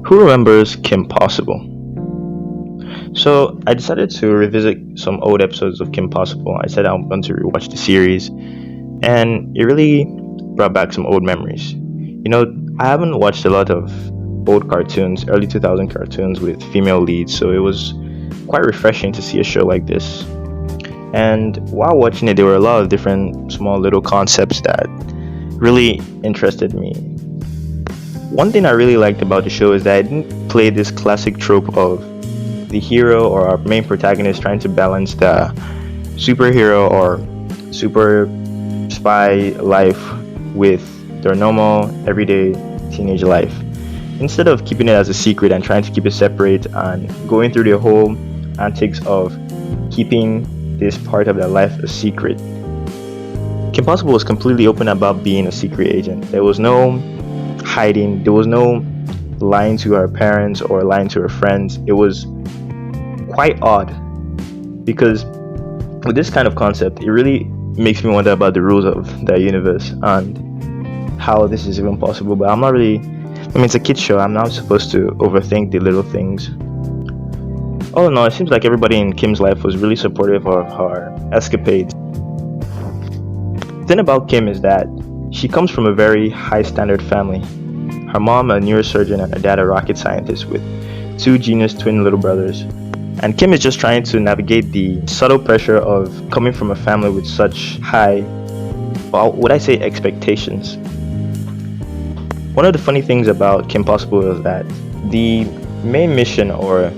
Who remembers Kim Possible? So I decided to revisit some old episodes of Kim Possible. I said I'm going to rewatch the series, and it really brought back some old memories. I haven't watched a lot of old cartoons, early 2000 cartoons with female leads, so it was quite refreshing to see a show like this. And while watching it, there were a lot of different small little concepts that really interested me. One thing I really liked about the show is that it didn't play this classic trope of the hero or our main protagonist trying to balance the superhero or super spy life with their normal everyday teenage life. Instead of keeping it as a secret and trying to keep it separate and going through the whole antics of keeping this part of their life a secret, Kim Possible was completely open about being a secret agent. There was no hiding, there was no lying to her parents or lying to her friends. It was quite odd because with this kind of concept, it really makes me wonder about the rules of the universe and how this is even possible. But I'm not really, it's a kid's show. I'm not supposed to overthink the little things. Oh no, it seems like everybody in Kim's life was really supportive of her escapades. The thing about Kim is that she comes from a very high standard family. Her mom a neurosurgeon and her dad a rocket scientist with two genius twin little brothers. And Kim is just trying to navigate the subtle pressure of coming from a family with such high, well, would I say expectations. One of the funny things about Kim Possible is that the main mission or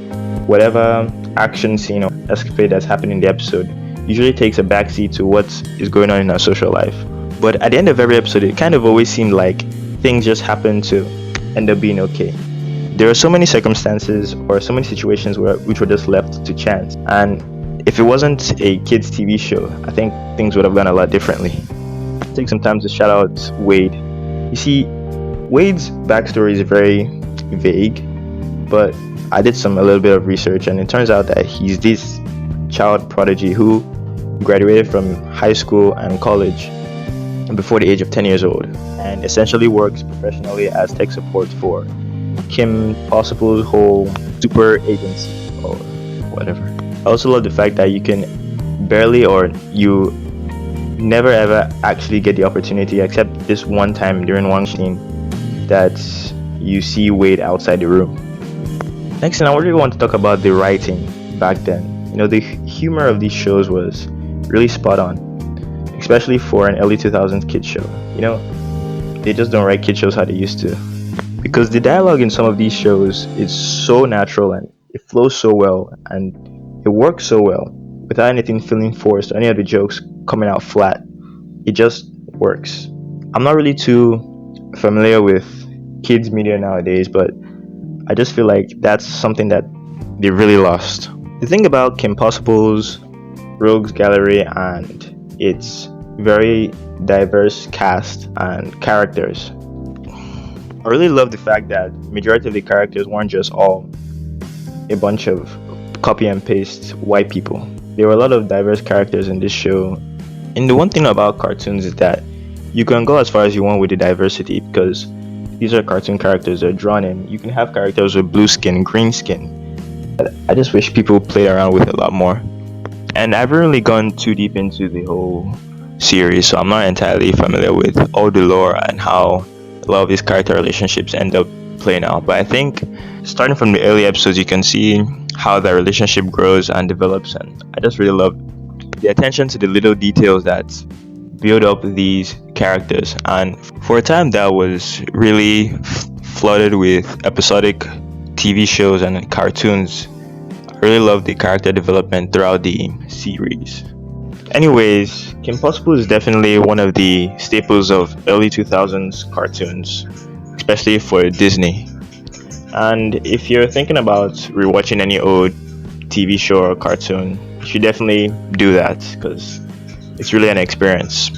whatever action scene or escapade that's happening in the episode usually takes a backseat to what is going on in our social life. But at the end of every episode, it kind of always seemed like things just happen to end up being okay. There are so many circumstances or so many situations which were just left to chance. And if it wasn't a kids' TV show, I think things would have gone a lot differently. I'll take some time to shout out Wade. You see, Wade's backstory is very vague, but I did a little bit of research, and it turns out that he's this child prodigy who graduated from high school and college before the age of 10 years old, and essentially works professionally as tech support for Kim Possible's whole super agency or whatever. I also love the fact that you can barely or you never ever actually get the opportunity except this one time during one scene that you see Wade outside the room. Next thing, I really want to talk about the writing back then. The humor of these shows was really spot on, especially for an early 2000s kid show. They just don't write kid shows how they used to, because the dialogue in some of these shows is so natural and it flows so well and it works so well without anything feeling forced or any of the jokes coming out flat. It just works. I'm not really too familiar with kids media nowadays, but I just feel like that's something that they really lost. The thing about Kim Possible's Rogues Gallery and its very diverse cast and characters, I really love the fact that majority of the characters weren't just all a bunch of copy and paste white people. There were a lot of diverse characters in this show. And the one thing about cartoons is that you can go as far as you want with the diversity, because these are cartoon characters that are drawn in. You can have characters with blue skin, green skin. I just wish people played around with it a lot more. And I haven't really gone too deep into the whole series, so I'm not entirely familiar with all the lore and how a lot of these character relationships end up playing out. But I think starting from the early episodes, you can see how the relationship grows and develops, and I just really love the attention to the little details that build up these characters. And for a time that was really flooded with episodic TV shows and cartoons, I really love the character development throughout the series. Anyways, Kim Possible is definitely one of the staples of early 2000s cartoons, especially for Disney. And if you're thinking about rewatching any old TV show or cartoon, you should definitely do that because it's really an experience.